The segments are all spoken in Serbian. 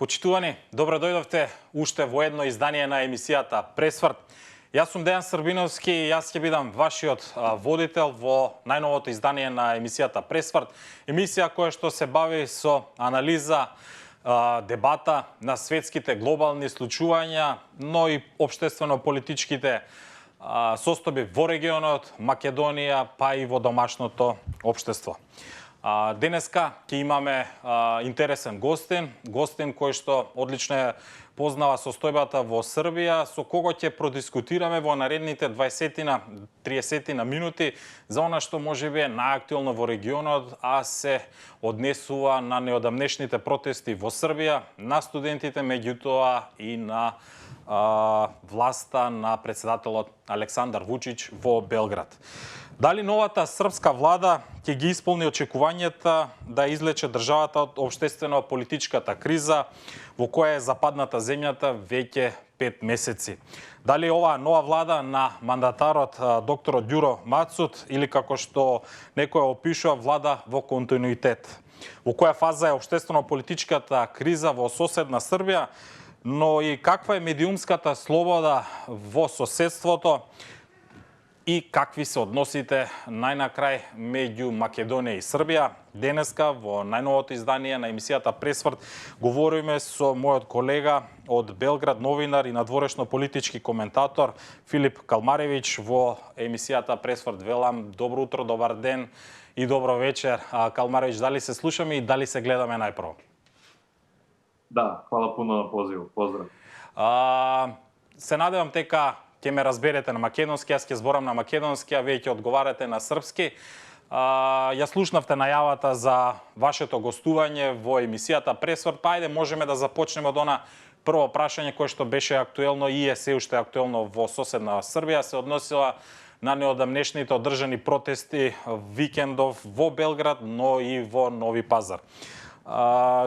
Почитувани, добро дојдовте уште во едно издание на емисијата Пресврт. Јас сум Дејан Србиновски и јас ќе бидам вашиот водител во најновото издание на емисијата Пресврт. Емисија која што се бави со анализа, дебата на светските глобални случувања, но и општествено-политичките состојби во регионот, Македонија, па и во домашното општество. Денеска ќе имаме интересен гостин кој што одлично е познава состојбата во Србија, со кого ќе продискутираме во наредните 20-30 минути за она што можеби е најактуелно во регионот, а се однесува на неодамнешните протести во Србија, на студентите, меѓутоа и на власта на председателот Александар Вучич во Белград. Дали новата српска влада ќе ги исполни очекувањата да излече државата од општествено-политичката криза во која е западната земјата веќе 5 месеци? Дали оваа нова влада на мандатарот докторот Ѓуро Мацут или како што некој опишува влада во континуитет? Во која фаза е општествено-политичката криза во соседна Србија, но и каква е медиумската слобода во соседството и какви се односите најнакрај меѓу Македонија и Србија? Денеска во најновото издание на емисијата Пресврт говориме со мојот колега од Белград, новинар и надворешно политички коментатор Филип Калмаревич во емисијата Пресврт. Велам добро утро, добар ден и добро вечер. Калмаревич, дали се слушаме и дали се гледаме најпрво? Да, хвала пуно на позивот. Поздрав. Се надевам дека ќе ме разберете на македонски, јас ќе зборам на македонски, а вие ќе одговарате на српски. Ја слушнавте најавата за вашето гостување во емисијата Пресврт, па ајде можеме да започнеме од она прво прашање кое што беше актуелно и е се уште актуелно во соседна Србија, се односила на неодамнешните одржани протести викендов во Белград, но и во Нови Пазар.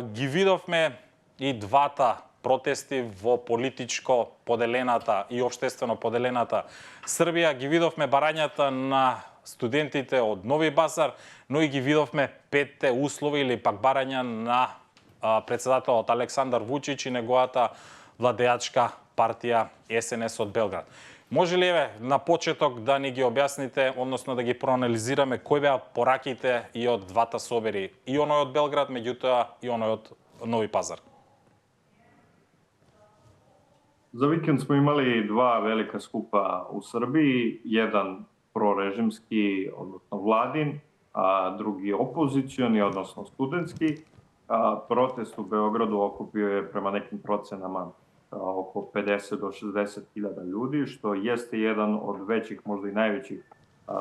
Ги видовме и двата протести во политичко поделената и општествено поделената Србија. Ги видовме барањата на студентите од Нови Пазар, но и ги видовме петте услови или пак барања на председателот Александар Вучич и неговата владеачка партија СНС од Белград. Може ли на почеток да ни ги објасните, односно да ги проанализираме кои беа пораките и од двата собери, и оној од Белград, меѓутоа и оној од Нови Пазар? За викенд смо имали два велика скупа у Србiji, jedan prorežimski, odnosno vladin, a drugi opozicioni, odnosno studentski. Protest u Beogradu okupio je prema nekim procenama oko 50 do 60 hiljada ljudi, što jeste jedan od većih, možda i najvećih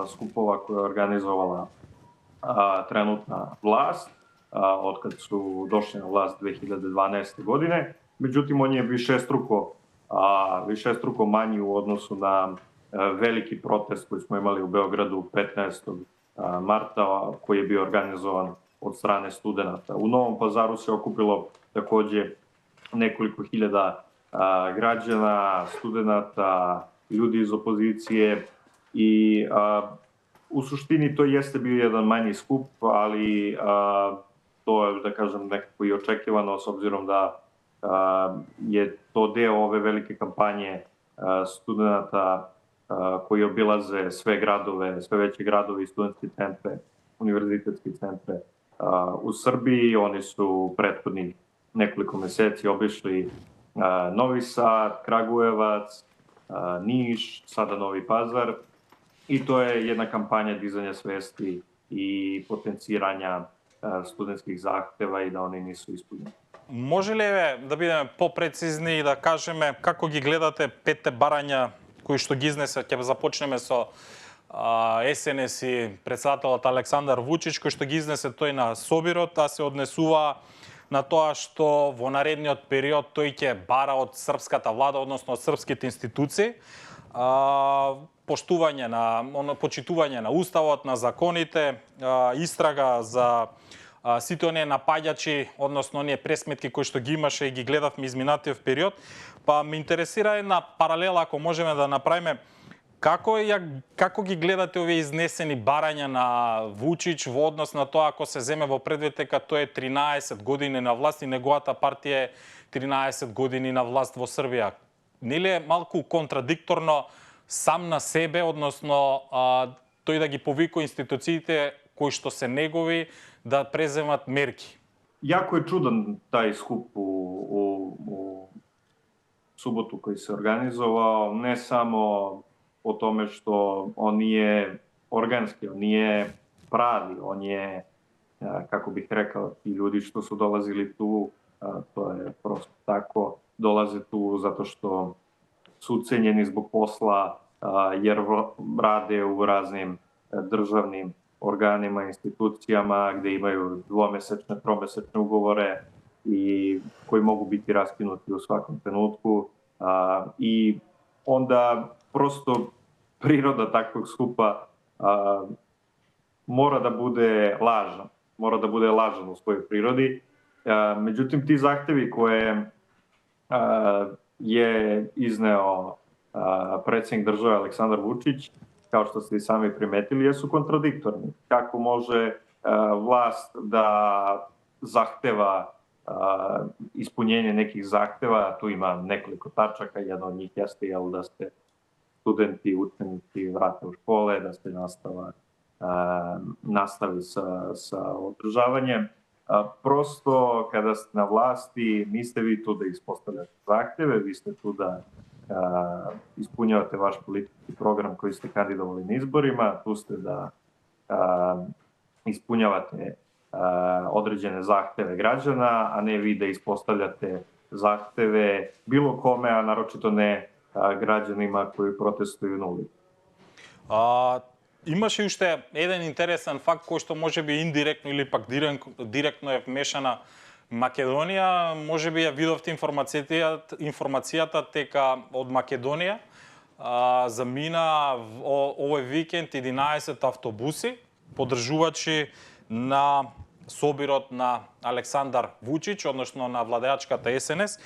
skupova koje je organizovala trenutna vlast, od kad su došli na vlast 2012. godine. Međutim, on je višestruko manji u odnosu na veliki protest koji smo imali u Beogradu 15. marta, koji je bio organizovan od strane studenta. U Novom Pazaru se okupilo takođe nekoliko hiljada građana, studenta, ljudi iz opozicije i u suštini to jeste bio jedan manji skup, ali to je, da kažem, nekako i očekivano s obzirom da je to deo ove velike kampanje studenta koji obilaze sve gradove, sve veće gradove i studentske centre, univerzitetske centre u Srbiji. Oni su prethodnih nekoliko meseci obišli Novi Sad, Kragujevac, Niš, sada Novi Pazar i to je jedna kampanja dizanja svesti i potenciranja studentskih zahteva i da oni nisu ispunjeni. Може ли да бидеме попрецизни и да кажеме како ги гледате петте барања кои што ги изнесе? Ќе започнеме со СНС и председателот Александар Вучич, кој што ги изнесе тој на Собирот, а се однесува на тоа што во наредниот период тој ќе бара од српската влада, односно од српските институции, почитување на уставот, на законите, истрага за сите оние напаѓачи, односно оние пресметки кои што ги имаше и ги гледавме изминатиот период, па ме интересира една паралела, ако можеме да направиме, Како ги гледате овие изнесени барања на Вучич во однос на тоа ако се земе во предвид дека тој е 13 години на власт и неговата партија е 13 години на власт во Србија? Нели е малку контрадикторно сам на себе, односно тој да ги повикува институциите кои што се негови да преземат мерки? Јако е чуден тај скуп у суботу кој се организовao, не само по томе што он nije organski, on nije pravi, on je, kako bih rekao, ti ljudi što su dolazili tu, to je prosto tako, dolaze tu zato što su cenjeni zbog posla, jer rade u raznim državnim organima, institucijama gde imaju dvomesečne, tromesečne ugovore i koji mogu biti raskinuti u svakom trenutku. I onda prosto priroda takvog skupa mora da bude lažan. Mora da bude lažan u svojoj prirodi. Međutim, ti zahtevi koje je izneo predsjednik države Aleksandar Vučić, kao što ste i sami primetili, jesu kontradiktorni. Kako može vlast da zahteva ispunjenje nekih zahteva, tu ima nekoliko tačaka, jedna od njih jeste da se studenti, učenici vrate u škole, da se nastavi sa održavanjem. Prosto, kada ste na vlasti, niste vi tu da ispostavljate zahteve, vi ste tu da ispunjavate vaš politički program koji ste kandidovali na izborima, tu ste da ispunjavate određene zahteve građana, a ne vi da ispostavljate zahteve bilo kome, a naročito ne građanima koji protestuju na ulici. Имаше уште еден интересен факт кој што можеби индиректно или пак директно е вмешана Македонија. Можеби ја видовте информацијата дека од Македонија замина овој викенд 11 автобуси поддржувачи на собирот на Александар Вучич, односно на владеачката СНС.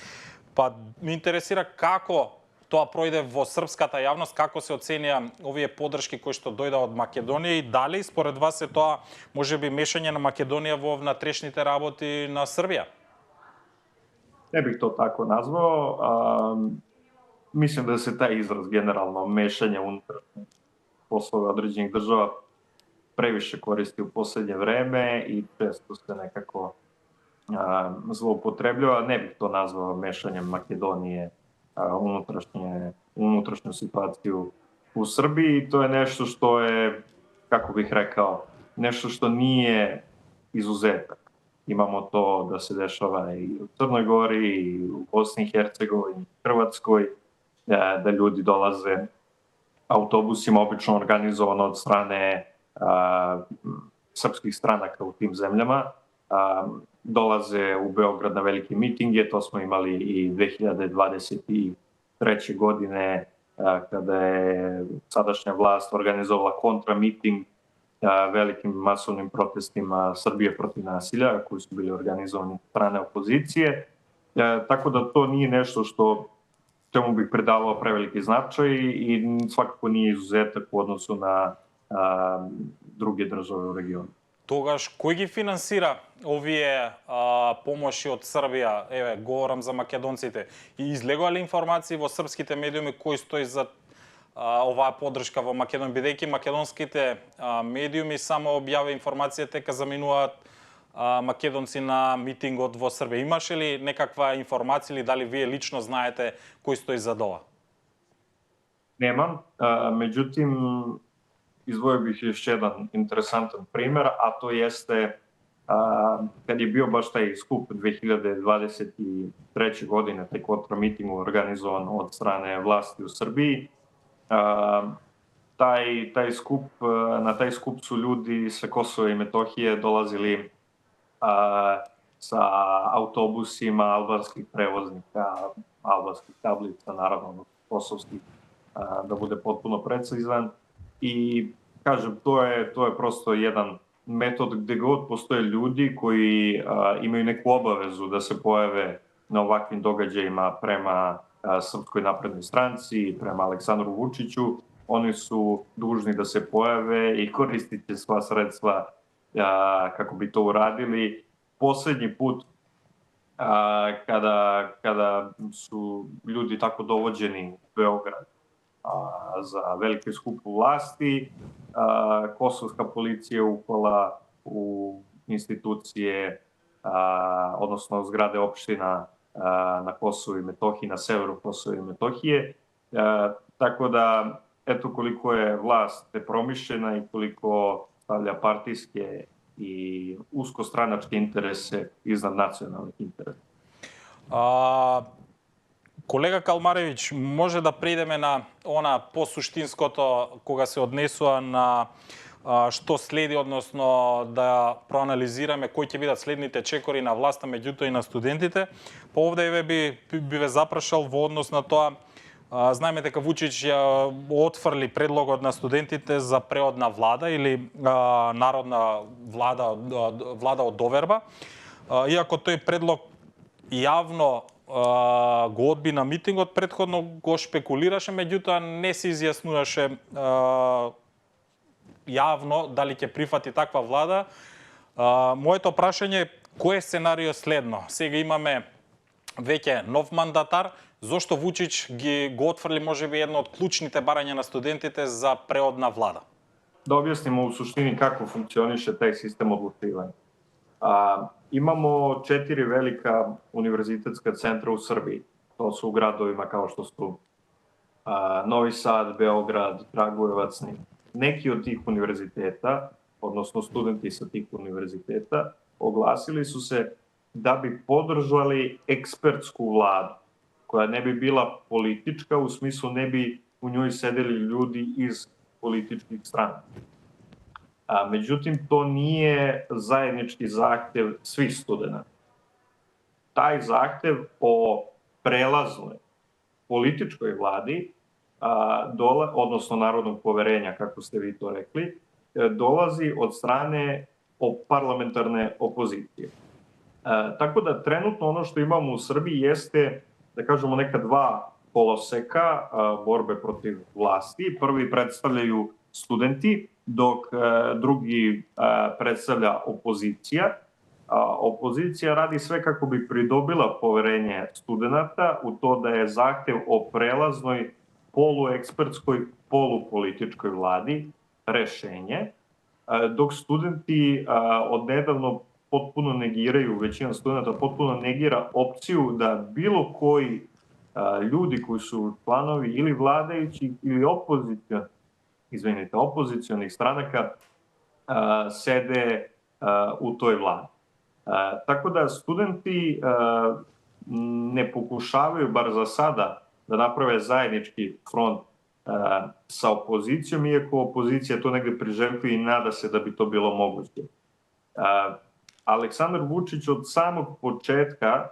Па ме интересира како тоа пројде во српската јавност, како се оценија овие поддршки кои што дојда од Македонија и дали според вас е тоа можеби мешање на Македонија во внатрешните работи на Србија? Не бих то тако назвao. Мислим да се тај израз генерално мешање унутрашни послови одреđenih држава previše koristi u posljednje vreme i često se nekako zloupotrebljava. Ne bih to nazvao mešanjem Makedonije unutrašnju situaciju u Srbiji. To je nešto što je, kako bih rekao, nešto što nije izuzetak. Imamo to da se dešava i u Crnoj Gori, i u Bosni i Hercegovini, i Hrvatskoj, da ljudi dolaze autobusima, obično organizovano od strane srpskih stranaka u tim zemljama. Dolaze u Beograd na velike mitinge, to smo imali i 2023. godine kada je sadašnja vlast organizovala kontramiting velikim masovnim protestima Srbije protiv nasilja koji su bili organizovani od strane opozicije. Tako da to nije nešto čemu bih predavao preveliki značaj i svakako nije izuzetak u odnosu na druge države u regionu. Тогаш, кој ги финансира овие помоши од Србија? Еве, говорам за македонците. И излегува ли информации во српските медиуми кој стои за оваа поддршка во Македонија? Бидејќи македонските медиуми само објавија информација дека заминуваат македонци на митингот во Србија. Имаше ли некаква информација или дали вие лично знаете кој стои за ова? Немам, меđutim, izdvojio bih još jedan interesantan primer, a to jeste kad je bio baš taj skup 2023. godine, taj kontramiting organizovan od strane vlasti u Srbiji. Na taj skup su ljudi sa Kosova i Metohije dolazili sa autobusima albanskih prevoznika, albanskih tablica, naravno kosovskih, da bude potpuno precizan. I kažem, to je prosto jedan metod gde god postoje ljudi koji imaju neku obavezu da se pojave na ovakvim događajima prema Srpskoj naprednoj stranci, prema Aleksandru Vučiću, oni su dužni da se pojave i koristit će sva sredstva kako bi to uradili. Poslednji put kada su ljudi tako dovođeni u Beograd za veliki skup vlasti, kosovska policija upala u institucije, odnosno zgrade opština na Kosovu i Metohiji, na severu Kosova i Metohije. Tako da, eto koliko je vlast nepromišljena i koliko stavlja partijske i uskostranačke interese iznad nacionalnih interesa. Колега Калмаревич, може да придеме на она посуштинското кога се однесува на што следи, односно да проанализираме кои ќе бидат следните чекори на власта, меѓутоа и на студентите. По овде би ве запрашал во однос на тоа. Знаеме дека Вучич ја отфрли предлогот на студентите за преодна влада или народна влада од доверба. Иако тој предлог јавно го одби на митингот, предходно го шпекулираше, меѓутоа не се изјаснуваше јавно дали ќе прифати таква влада. Моето прашање е кој е сценарио следно? Сега имаме веќе нов мандатар, зошто Вучич го отфрли можеби едно од клучните барања на студентите за преодна влада? Да објаснимо у суштини како функционише тај систем одлучување. Имамо 4 велика универзитетска центра у Србiji. To su u gradovima kao što su Novi Sad, Beograd, Kragujevac. Neki od tih univerziteta, odnosno studenti sa tih univerziteta, oglasili su se da bi podržali ekspertsku vladu, koja ne bi bila politička, u smislu ne bi u njoj sedeli ljudi iz političkih strana. Međutim, to nije zajednički zahtev svih studenta. Taj zahtev o prelaznoj političkoj vladi, odnosno narodnog poverenja, kako ste vi to rekli, dolazi od strane parlamentarne opozicije. Tako da trenutno ono što imamo u Srbiji jeste, da kažemo, neka dva koloseka borbe protiv vlasti. Prvi predstavljaju studenti, dok drugi predstavlja opozicija. Opozicija radi sve kako bi pridobila poverenje studenta u to da je zahtev o prelaznoj poluekspertskoj, polupolitičkoj vladi rešenje, dok studenti odnedavno potpuno negiraju, većina studenta potpuno negira opciju da bilo koji ljudi koji su članovi ili vladajućih ili opozicionih stranaka sede u toj vladi. Tako da studenti ne pokušavaju, bar za sada, da naprave zajednički front sa opozicijom, iako opozicija to negde priželjkuje i nada se da bi to bilo moguće. Aleksandar Vučić od samog početka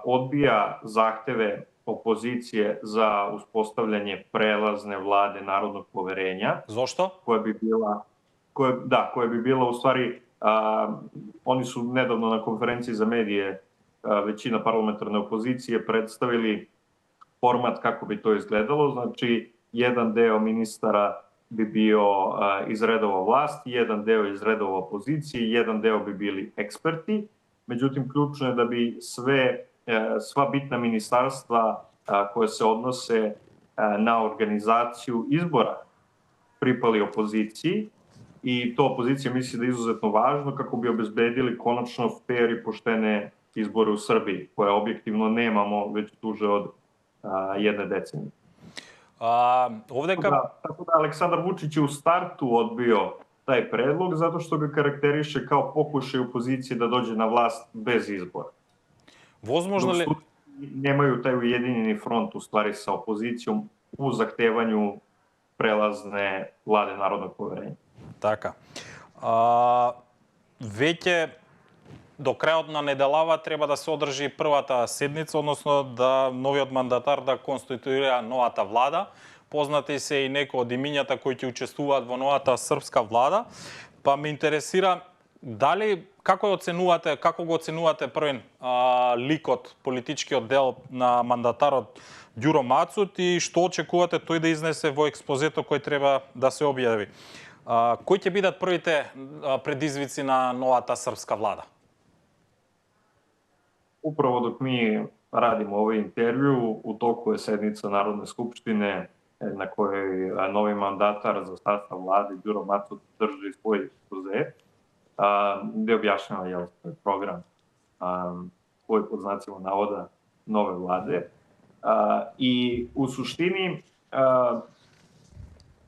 odbija zahteve opozicije za uspostavljanje prelazne vlade narodnog poverenja. Zašto? Koja bi bila u stvari, oni su nedavno na konferenciji za medije, većina parlamentarne opozicije, predstavili format kako bi to izgledalo. Znači, jedan deo ministara bi bio iz redova vlasti, jedan deo iz redova opozicije, jedan deo bi bili eksperti. Međutim, ključno je da bi sva bitna ministarstva koje se odnose na organizaciju izbora pripali opoziciji, i to opozicija misli da je izuzetno važno kako bi obezbedili konačno fair i poštene izbore u Srbiji, koje objektivno nemamo već duže od jedne decenije. Tako da Aleksandar Vučić je u startu odbio taj predlog zato što ga karakteriše kao pokušaj opozicije da dođe na vlast bez izbora. Возможно ли nemaju taj ujedinjeni front u stvari sa opozicijom u zahtevanju prelazne vlade narodnog poverenja. Така. Веќе до крајот на неделава треба да се одржи првата седница, односно да новиот мандатар да конституира новата влада. Познати се и некои од имињата кои ќе учествуваат во новата српска влада. Па ме интересира Како го оценувате првен ликот, политичкиот дел на мандатарот Ѓуро Мацут и што очекувате тој да изнесе во експозето кој треба да се објави? Кои ќе бидат првите предизвици на новата српска влада? Upravo dok mi radimo ovaj intervju, u toku je sednica Narodne skupštine na kojoj novi mandatar za sastav vlade Ѓуро Мацут drži svoj ekspoze, gde objašnjava svoj program koji pod znacima navoda nove vlade. I u suštini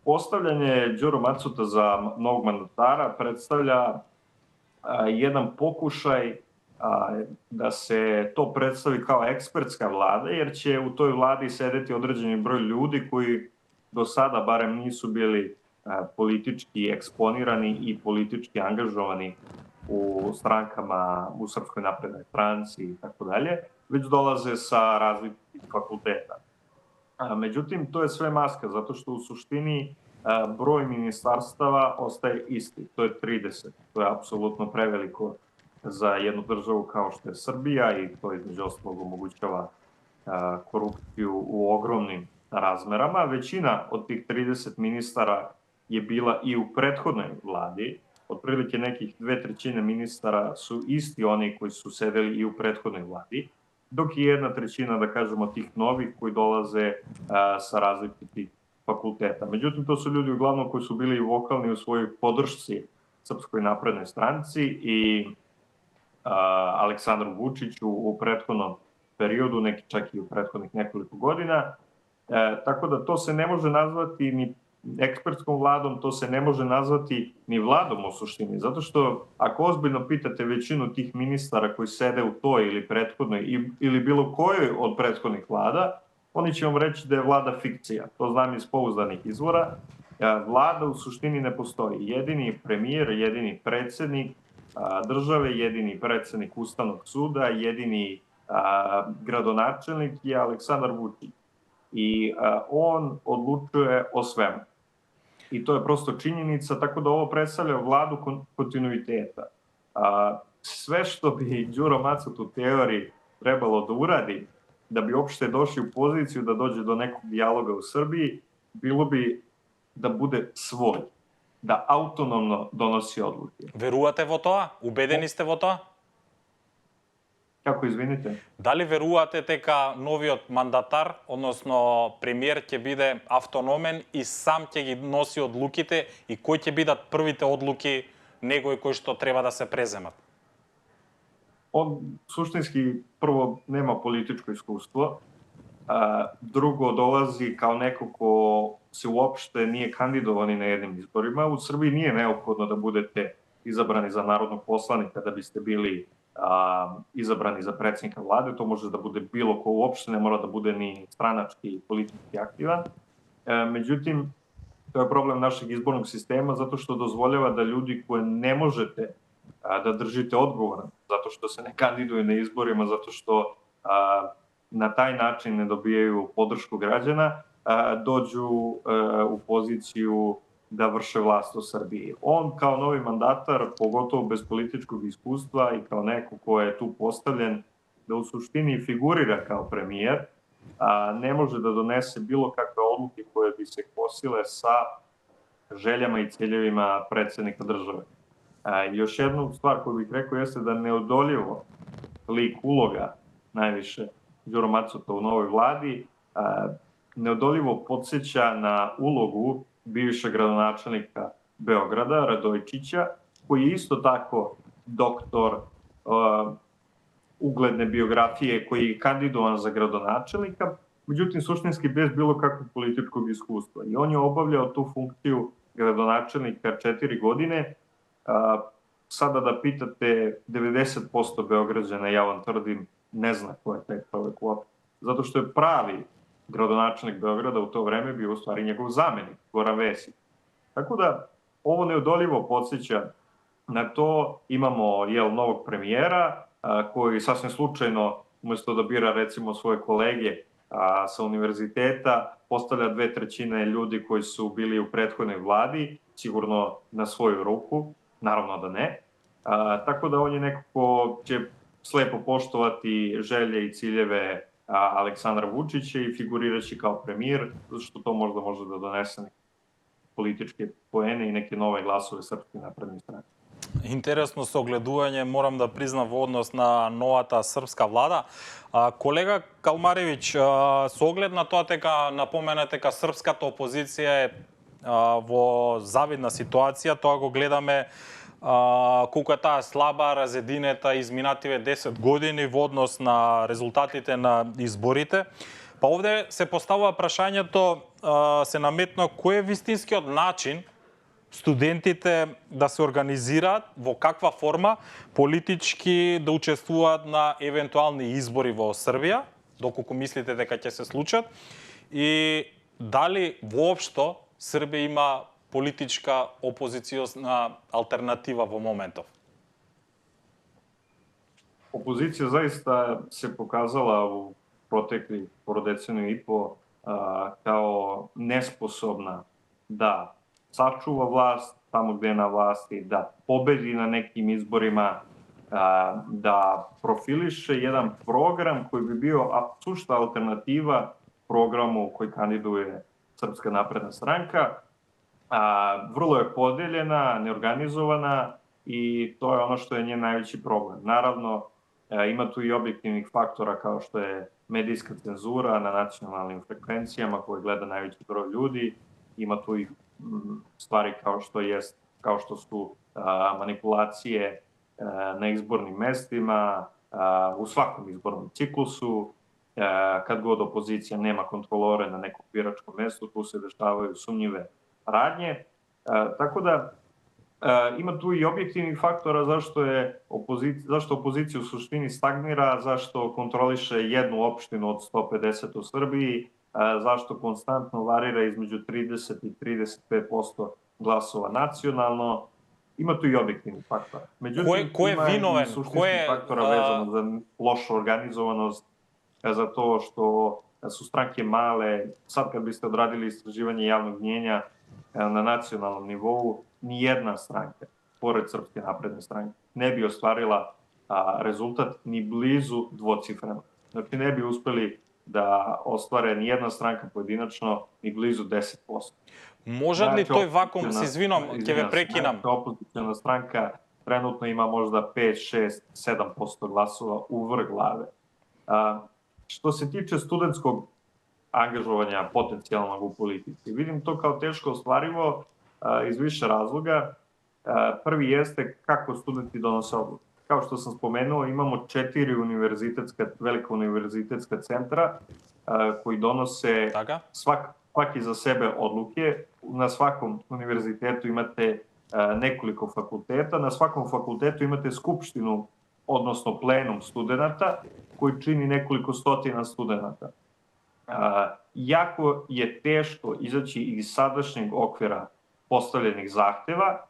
postavljanje Ѓуро Macuta za novog mandatara predstavlja jedan pokušaj da se to predstavi kao ekspertska vlada, jer će u toj vladi sedeti određeni broj ljudi koji do sada barem nisu bili politički eksponirani i politički angažovani u strankama, u Srpskoj naprednoj stranci i tako dalje, već dolaze sa različitih fakulteta. Međutim, to je sve maska, zato što u suštini broj ministarstava ostaje isti, to je 30. To je apsolutno preveliko za jednu državu kao što je Srbija i to između ostalog omogućava korupciju u ogromnim razmerama. Većina od tih 30 ministara je bila i u prethodnoj vladi. Otprilike nekih 2/3 ministara su isti oni koji su sedeli i u prethodnoj vladi, dok je 1/3, da kažemo, tih novih koji dolaze sa različitih fakulteta. Međutim, to su ljudi uglavnom koji su bili vokalni u svojoj podršci Srpskoj naprednoj stranci i Aleksandru Vučiću u prethodnom periodu, neki čak i u prethodnih nekoliko godina. Tako da to se ne može nazvati ni ekspertskom vladom, to se ne može nazvati ni vladom u suštini, zato što ako ozbiljno pitate većinu tih ministara koji sede u toj ili prethodnoj ili bilo kojoj od prethodnih vlada, oni će vam reći da je vlada fikcija. To znam iz pouzdanih izvora. Vlada u suštini ne postoji. Jedini premijer, jedini predsednik države, jedini predsednik Ustavnog suda, jedini gradonačelnik je Aleksandar Vučić. I on odlučuje o svemu. I to je prosto činjenica, tako da ovo predstavlja vladu kontinuiteta. Sve što bi Ѓуро Macut u teoriji trebalo da uradi, da bi uopšte došli u poziciju da dođe do nekog dijaloga u Srbiji, bilo bi da bude svoj, da autonomno donosi odluke. Верувате во тоа? Убедени сте во тоа? Како, извините? Дали верувате дека новиот мандатар, односно премиер, ќе биде автономен и сам ќе ги носи одлуките и кои ќе бидат првите одлуки негови кои што треба да се преземат? On suštinski prvo nema političko iskustvo, drugo dolazi kao neko ko se uopšte nije kandidovan ni na jednim izborima. U Srbiji nije neophodno da budete izabrani za narodnog poslanika da biste bili izabrani za predsjednika vlade, to može da bude bilo ko, uopšte ne mora da bude ni stranački i politički aktivan. Međutim, to je problem našeg izbornog sistema zato što dozvoljava da ljudi koje ne možete da držite odgovoran, zato što se ne kandiduju na izborima, zato što na taj način ne dobijaju podršku građana, dođu u poziciju da vrše vlast u Srbiji. On kao novi mandatar, pogotovo bez političkog iskustva i kao neko ko je tu postavljen da u suštini figurira kao premijer, ne može da donese bilo kakve odluke koje bi se kosile sa željama i ciljevima predsjednika države. Još jednu stvar koju bih rekao jeste da neodoljivo lik uloga najviše Ѓуро Macuta u novoj vladi neodoljivo podsjeća na ulogu bivšeg gradonačelnika Beograda, Radojčića, koji je isto tako doktor ugledne biografije, koji je kandidovan za gradonačelnika, međutim suštinski bez bilo kakvog političkog iskustva. I on je obavljao tu funkciju gradonačelnika 4 godine. Sada da pitate 90% Beograđana, ja vam tvrdim, ne zna ko je taj čovjek uopšte. Zato što je pravi gradonačelnik Beograda u to vreme bio u stvari njegov zamenik, Goran Vesić. Tako da ovo neodoljivo podsjeća na to. Imamo novog premijera koji sasvim slučajno, umjesto da bira recimo svoje kolege sa univerziteta, postavlja 2/3 ljudi koji su bili u prethodnoj vladi, sigurno na svoju ruku, naravno da ne. Tako da on je neko ko će slepo poštovati želje i ciljeve Aleksandra Vučića i figuriraći kao premijer, zato što to možda može da donese neke političke poene i neke nove glasove Srpske napredne stranke. Интересно согледување, морам да признам, во однос на новата српска влада. Колега Калмаревиќ, со оглед на тоа дека напоменате дека српската опозиција е во завидна ситуација, тоа го гледаме колку е таа слаба, разединета изминативе 10 години во однос на резултатите на изборите. Па овде се поставува прашањето, се наметно, кој е вистинскиот начин студентите да се организираат, во каква форма политички да учествуваат на евентуални избори во Србија, доколку мислите дека ќе се случат, и дали воопшто Србија има политичка опозицијна алтернатива во моментов? Опозиција заиста се показала у протекли породецену и по као неспособна да sačuva vlast tamo gde je na vlasti, da pobedi na nekim izborima, da profiliše jedan program koji bi bio sušta alternativa programu koji kandiduje Srpska napredna stranka. Vrlo je podeljena, neorganizovana i to je ono što je njen najveći problem. Naravno, ima tu i objektivnih faktora kao što je medijska cenzura na nacionalnim frekvencijama koje gleda najveći broj ljudi, ima tu i stvari kao što su manipulacije na izbornim mestima, u svakom izbornom ciklusu, kad god opozicija nema kontrolore na nekom biračkom mestu, tu se dešavaju sumnjive radnje. Tako da ima tu i objektivnih faktora zašto opozicija u suštini stagnira, zašto kontroliše jednu opštinu od 150 u Srbiji, zašto konstantno varira između 30 i 35% glasova nacionalno. Ima tu i objektivni faktor. Međutim, ima i suštinski faktora vezano za lošu organizovanost, za to što su stranke male. Sad kad biste odradili istraživanje javnog mnjenja na nacionalnom nivou, ni jedna stranka, pored Srpske napredne stranke, ne bi ostvarila rezultat ni blizu dvocifreno. Znači ne bi uspeli da ostvare ni jedna stranka pojedinačno ni blizu 10%. Može li тој вакуум, се извинам, ќе ве прекинам? Опозицијна странка trenutno ima možda 5, 6, 7% glasova u vrh glave. Što se tiče studentskog angažovanja potencijalnog u politici, vidim to kao teško ostvarivo iz više razloga. Prvi jeste kako studenti donose odluke. Kao što sam spomenuo, imamo 4 velika univerzitetska centra koji donose svaki za sebe odluke. Na svakom univerzitetu imate nekoliko fakulteta, na svakom fakultetu imate skupštinu, odnosno plenum studenta, koji čini nekoliko stotina studenta. Jako je teško izaći iz sadašnjeg okvira postavljenih zahteva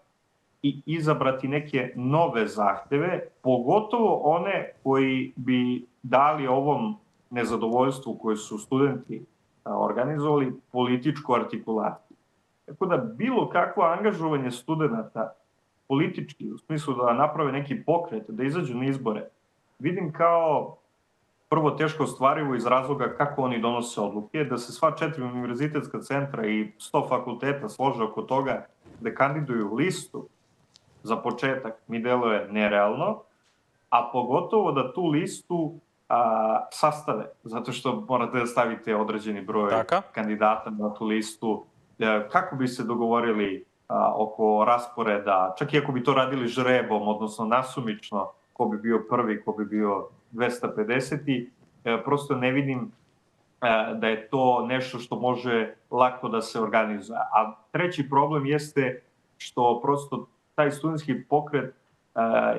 i izabrati neke nove zahteve, pogotovo one koji bi dali ovom nezadovoljstvu koje su studenti organizovali političku artikulaciju. Tako da bilo kakvo angažovanje studenta politički, u smislu da naprave neki pokret, da izađu na izbore, vidim kao prvo teško ostvarivo iz razloga kako oni donose odluke, da se sva 4 univerzitetska centra i 100 fakulteta slože oko toga da kandiduju listu, za početak mi deluje nerealno, a pogotovo da tu listu sastave, zato što morate da stavite određeni broj kandidata na tu listu, kako bi se dogovorili oko rasporeda, čak i ako bi to radili žrebom, odnosno nasumično, ko bi bio prvi, ko bi bio 250. Prosto ne vidim da je to nešto što može lako da se organizuje. A treći problem jeste što prosto taj studentski pokret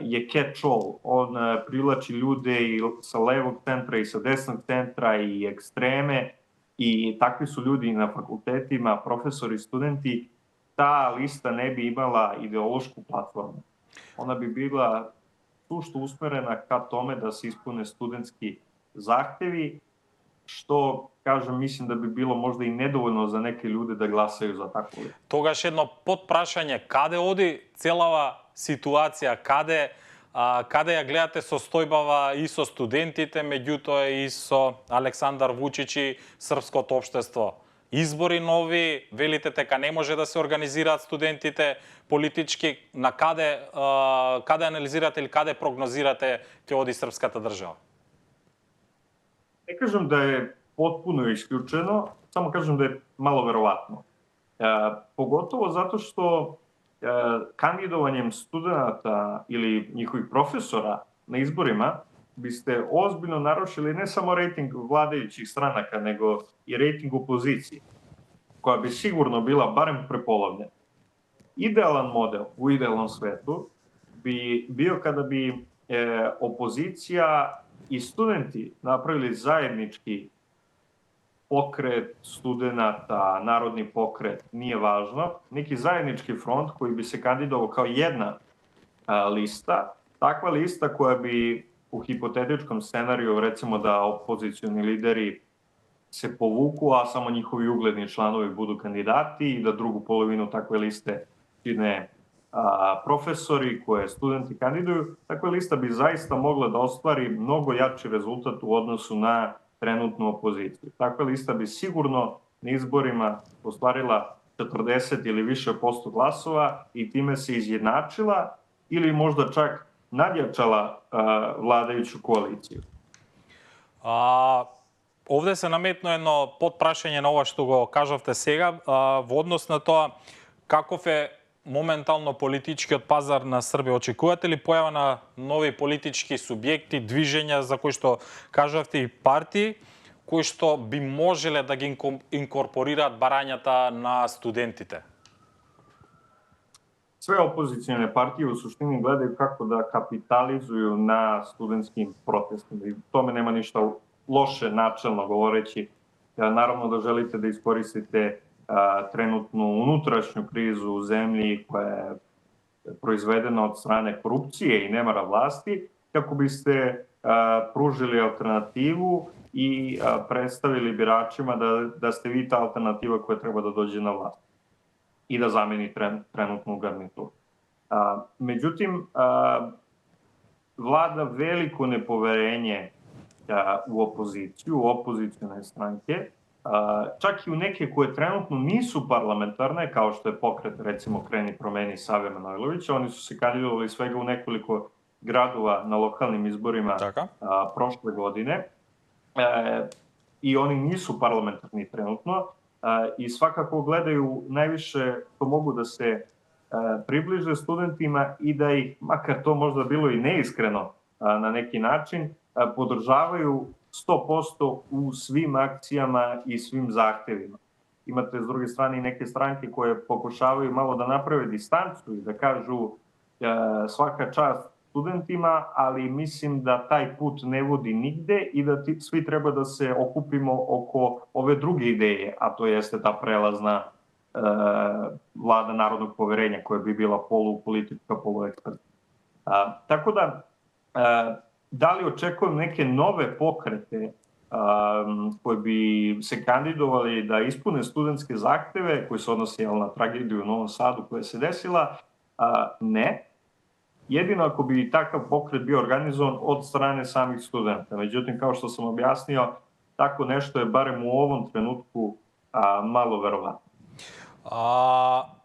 je catch-all. On privlači ljude i sa levog centra i sa desnog centra i ekstreme i takvi su ljudi na fakultetima, profesori, studenti. Ta lista ne bi imala ideološku platformu. Ona bi bila sušto usmerena ka tome da se ispune studentski zahtevi, što, kažem, mislim da bi bilo možda i nedovoljno za neke ljude da glasaju za tako listu. Тогаш едно подпрашање, каде оди целава ситуација, каде ја гледате состојбава и со студентите, меѓутоа и со Александар Вучич и српското општество? Избори нови, велите дека не може да се организираат студентите политички, на каде анализирате или каде прогнозирате ќе оди српската држава? Не кажам да е потпуно исклучено, само кажам да е мало веројатно. Поготово затоа што кандидувањем студената или нjihovih професора на изборима бисте озбиljно нарушили не само рейтинг владејуćih странака, него и рейтинг опозиције, која би сигурно била барем преполовњена. Идеалан модел у идеалном свету би био када би опозиција и студенти направили заеднички покрет студената, народни покрет, nije važno, neki zajednički front koji bi se kandidovao kao jedna lista, takva lista koja bi u hipotetičkom scenariju, recimo da opozicioni lideri se povuku, a samo njihovi ugledni članovi budu kandidati i da drugu polovinu takve liste čine profesori koje studenti kandiduju, takva lista bi zaista mogla da ostvari mnogo jači rezultat u odnosu na trenutnu opoziciju. Takva lista bi sigurno na izborima ostvarila 40 ili više posto glasova i time se izjednačila ili možda čak nadjačala vladajuću koaliciju. Овде се наметно едно подпрашање на ова што го кажавте сега, во однос на тоа каков е моментално политичкиот пазар на Србија. Очекувате ли појава на нови политички субјекти, движења за кои што кажавте и партии, кои што би можеле да ги инкорпорираат барањата на студентите? Sve opozicione partije u suštini gledaju kako da kapitalizuju na studentskim protestima. I u tome nema ništa loše, načelno govoreći. Naravno da želite da iskoristite trenutnu unutrašnju krizu u zemlji koja je proizvedena od strane korupcije i nemara vlasti, kako biste pružili alternativu i predstavili biračima da ste vi ta alternativa koja treba da dođe na vlast i da zameni trenutnu garnituru. Međutim, vlada veliko nepoverenje u opoziciju, u opozicione stranke, čak i u neke koje trenutno nisu parlamentarne, kao što je pokret, recimo, Kreni promeni Save Manojlovića. Oni su se kandidovali svega u nekoliko gradova na lokalnim izborima prošle godine i oni nisu parlamentarni trenutno i svakako gledaju najviše što mogu da se približe studentima i da ih, makar to možda bilo i neiskreno na neki način, podržavaju 100% u svim akcijama i svim zahtevima. Imate s druge strane i neke stranke koje pokušavaju malo da naprave distancu i da kažu svaka čast studentima, ali mislim da taj put ne vodi nigde i da svi treba da se okupimo oko ove druge ideje, a to jeste ta prelazna vlada narodnog poverenja koja bi bila polupolitička, poluekspertna. Tako da li očekujem neke nove pokrete koji bi se kandidovali da ispune studentske zahteve koji se odnose na tragediju u Novom Sadu koja se desila? Ne. Jedino ako bi takav pokret bio organizovan od strane samih studenta. Međutim, kao što sam objasnio, tako nešto je barem u ovom trenutku malo verovatno.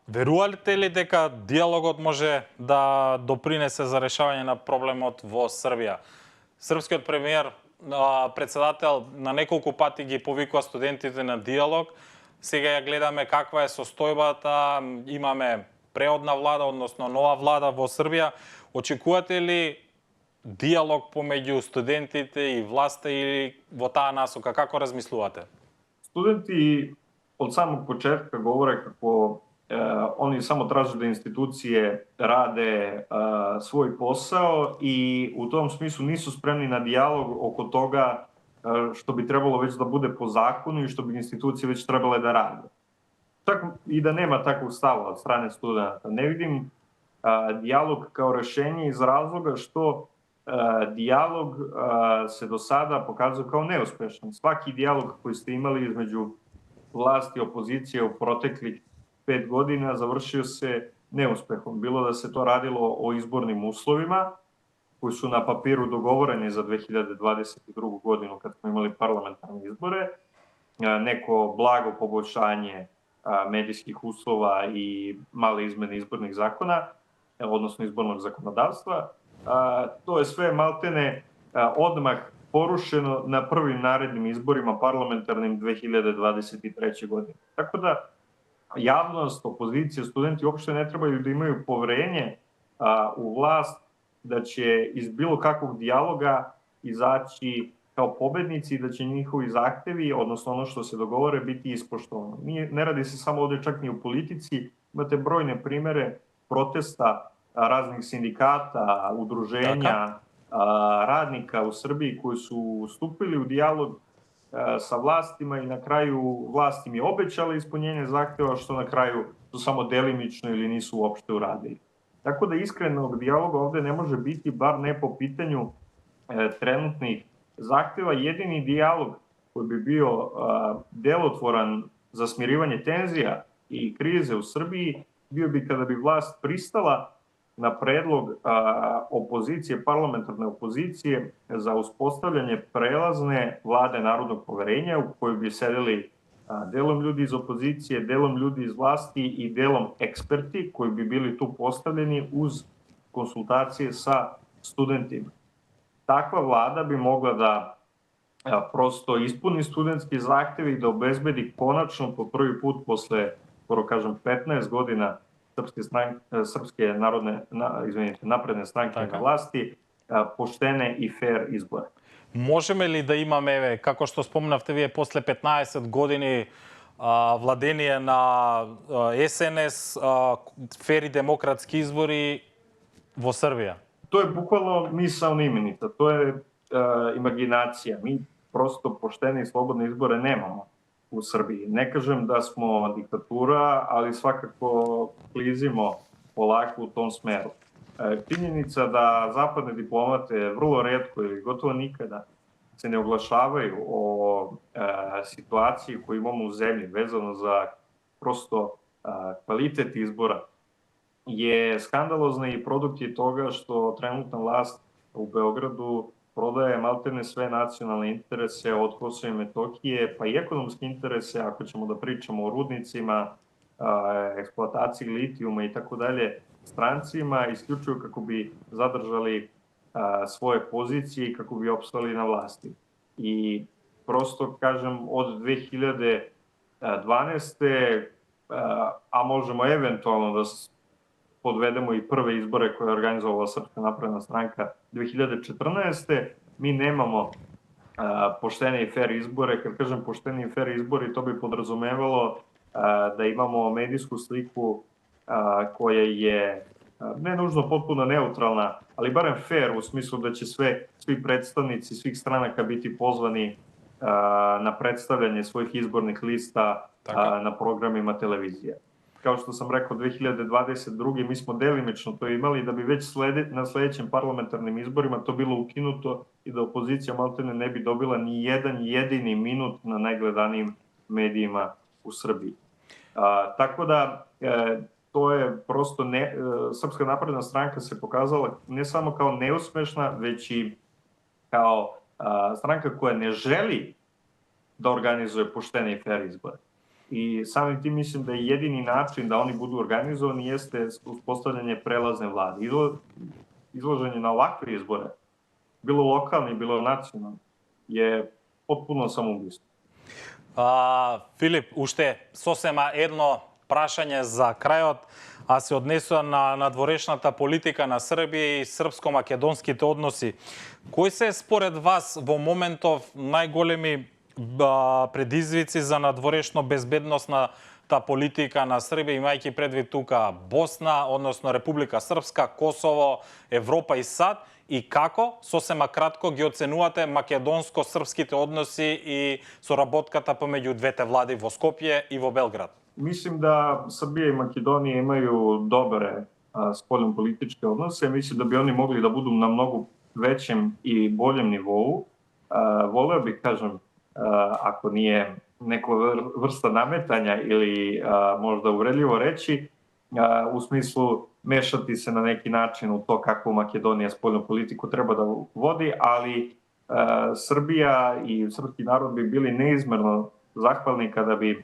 Верувате ли дека диалогот може да допринесе за решавање на проблемот во Србија? Српскиот премиер, председател, на неколку пати ги повикува студентите на диалог. Сега ја гледаме каква е состојбата, имаме преодна влада, односно нова влада во Србија. Очекувате ли диалог помеѓу студентите и власта или во таа насока? Како размислувате? Студенти od samog početka govore kako oni samo traže da institucije rade svoj posao i u tom smislu nisu spremni na dijalog oko toga što bi trebalo već da bude po zakonu i što bi institucije već trebale da rade. Čak i da nema takvog stava od strane studenta. Ne vidim dijalog kao rešenje iz razloga što dijalog se do sada pokazuje kao neuspešan. Svaki dijalog koji ste imali između vlasti i opozicije u proteklih 5 godina završio se neuspehom. Bilo da se to radilo o izbornim uslovima, koji su na papiru dogovoreni za 2022. godinu kad smo imali parlamentarne izbore, neko blago poboljšanje medijskih uslova i male izmene izbornih zakona, odnosno izbornog zakonodavstva. To je sve maltene odmah porušeno na prvim narednim izborima parlamentarnim 2023. godine. Tako da javnost, opozicija, studenti uopšte ne trebaju da imaju poverenje u vlast da će iz bilo kakvog dijaloga izaći kao pobednici i da će njihovi zahtevi, odnosno ono što se dogovore, biti ispoštovano. Ne radi se samo ovde čak ni u politici, imate brojne primere protesta raznih sindikata, udruženja, radnika u Srbiji koji su stupili u dijalog sa vlastima i na kraju vlast im je obećala ispunjenje zahteva, što na kraju su samo delimično ili nisu uopšte uradili. Tako da iskrenog dijaloga ovde ne može biti, bar ne po pitanju trenutnih zahteva. Jedini dijalog koji bi bio delotvoran za smirivanje tenzija i krize u Srbiji bio bi kada bi vlast pristala na predlog opozicije, parlamentarne opozicije za uspostavljanje prelazne vlade narodnog poverenja u kojoj bi sedeli delom ljudi iz opozicije, delom ljudi iz vlasti i delom eksperti koji bi bili tu postavljeni uz konsultacije sa studentima. Takva vlada bi mogla da prosto ispuni studentski zahtev i da obezbedi konačno po prvi put posle, skoro kažem, 15 godina Srpske napredne stranke na vlasti, poštene i fair izbore. Можеме ли да имаме, како што спомнавте вие, после 15 години владение на СНС, фер и демократски избори во Србија? To je bukvalno misaona imenica, to je imaginacija. Mi prosto poštene i slobodne izbore nemamo u Srbiji. Ne kažem da smo diktatura, ali svakako klizimo polako u tom smeru. Činjenica da zapadne diplomate vrlo retko ili gotovo nikada se ne oglašavaju o situaciji koju imamo u zemlji vezano za prosto kvalitet izbora je skandalozna i produkt je toga što trenutna vlast u Beogradu prodaje maltene sve nacionalne interese od Kosova i Metohije, pa i ekonomske interese, ako ćemo da pričamo o rudnicima, eksploataciji litijuma i tako dalje, strancima, isključuju kako bi zadržali svoje pozicije i kako bi opstali na vlasti. I prosto, kažem, od 2012. A možemo eventualno da podvedemo i prve izbore koje je organizovala Srpska napredna stranka 2014. Mi nemamo poštene i fair izbore. Kad kažem poštene i fair izbori, to bi podrazumevalo da imamo medijsku sliku koja je ne nužno potpuno neutralna, ali barem fair u smislu da će svi predstavnici svih stranaka biti pozvani na predstavljanje svojih izbornih lista na programima televizije. Kao što sam rekao, 2022. mi smo delimično to imali da bi već na sledećim parlamentarnim izborima to bilo ukinuto i da opozicija maltene ne bi dobila ni jedan jedini minut na najgledanijim medijima u Srbiji. Tako da to je prosto Srpska napredna stranka se pokazala ne samo kao neuspešna, već i kao stranka koja ne želi da organizuje poštene i fair izbore. I samim tim mislim da je jedini način da oni budu organizovani jeste uspostavljanje prelazne vlade. Izloženje na ovakve izbore, bilo lokalni, bilo nacionalni, je potpuno samoubistvo. Филип, уште сосема едно прашање за крајот, а се однесува на надворешната политика на Србија и српско-македонските односи. Кои се според вас во моментов најголеми предизвици за надворешно безбедносната политика на Србија, имајќи предвид тука Босна, односно Република Српска, Косово, Европа и САД, и како, сосема кратко, ги оценувате македонско-српските односи и соработката помеѓу двете влади во Скопје и во Белград? Mislim da Srbija i Makedonija imaju dobre spoljno-političke odnose. Mislim da bi oni mogli da budu na mnogo većem i boljem nivou. Voleo bih, kažem, ako nije neka vrsta nametanja ili možda uvredljivo reći, u smislu mešati se na neki način u to kako Makedonija spoljnu politiku treba da vodi, ali Srbija i srpski narod bi bili neizmerno zahvalni kada bi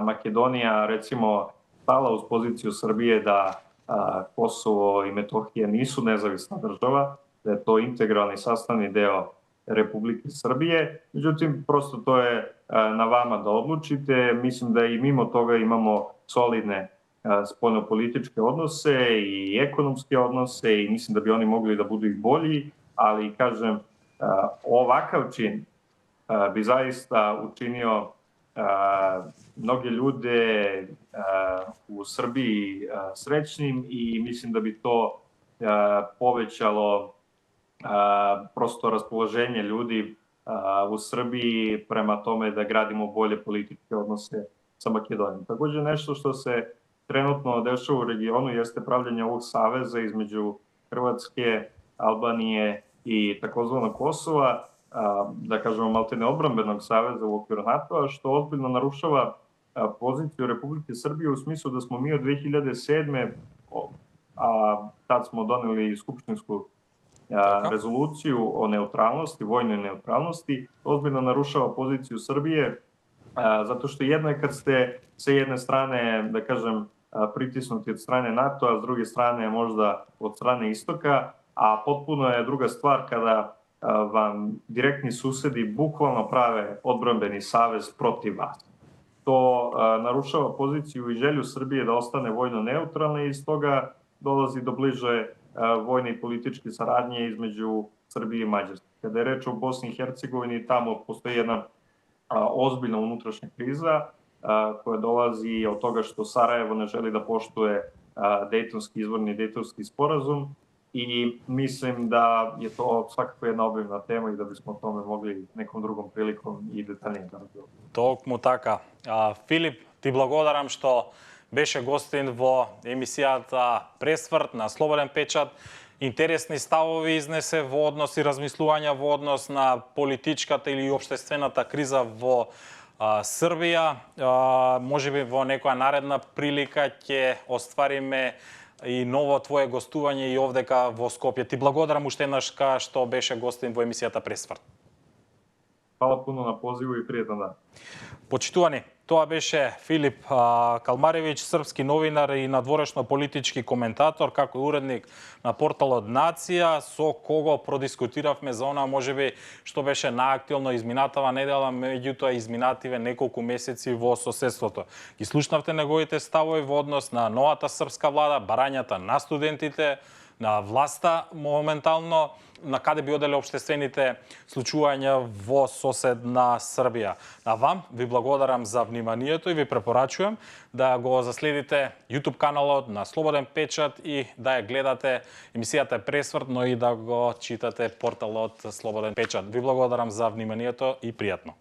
Makedonija recimo stala uz poziciju Srbije da Kosovo i Metohija nisu nezavisna država, da je to integralni sastavni deo Republike Srbije. Međutim, prosto to je na vama da odlučite. Mislim da i mimo toga imamo solidne spoljnopolitičke odnose i ekonomske odnose i mislim da bi oni mogli da budu i bolji, ali kažem, ovakav čin bi zaista učinio mnoge ljude u Srbiji srećnim i mislim da bi to povećalo prosto raspoloženje ljudi u Srbiji prema tome da gradimo bolje političke odnose sa Makedonijom. Takođe nešto što se trenutno dešava u regionu jeste pravljanje ovog saveza između Hrvatske, Albanije i takozvanog Kosova, da kažemo maltene odbrambenog saveza u okviru NATO-a, što ozbiljno narušava poziciju Republike Srbije u smislu da smo mi od 2007. a tad smo doneli skupštinsku rezoluciju o neutralnosti, vojnoj neutralnosti, ozbiljno narušava poziciju Srbije, zato što jedno je kad ste sa jedne strane, da kažem, pritisnuti od strane NATO-a, s druge strane možda od strane istoka, a potpuno je druga stvar kada vam direktni susedi bukvalno prave odbrambeni savez protiv vas. To narušava poziciju i želju Srbije da ostane vojno neutralna i iz toga dolazi do bliže vojne i političke saradnje između Srbije i Mađarske. Kada je reč o Bosni i Hercegovini, tamo postoji jedna ozbiljna unutrašnja kriza koja dolazi od toga što Sarajevo ne želi da poštuje Dejtonski izvorni Dejtonski sporazum i mislim da je to svakako jedna obimna tema i da bismo o tome mogli nekom drugom prilikom и detaljnije da razgovaramo. Токму така. Филип, ти благодарам што беше гостин во емисијата Пресврт на Слободен печат. Интересни ставови изнесе во однос и размислувања во однос на политичката или општествената криза во Србија. Можеби во некоја наредна прилика ќе оствариме и ново твое гостување и овдека во Скопје. Ти благодарам уште еднаш што беше гостин во емисијата Пресврт. Hvala puno na pozivu i prijetan dan. Почитувани, тоа беше Филип Калмаревиќ, српски новинар и надворешно политички коментатор, како и уредник на порталот Нација, со кого продискутиравме за она можеби што беше наактуелно изминатава недела, меѓутоа изминативе неколку месеци во соседството. Ги слушнавте неговите ставови во однос на новата српска влада, барањата на студентите, на власта моментално, на каде би оделе општествените случувања во соседна Србија. На вам ви благодарам за вниманието и ви препорачувам да го заследите YouTube каналот на Слободен печат и да ја гледате емисијата Пресврт, но и да го читате порталот Слободен печат. Ви благодарам за вниманието и пријатно.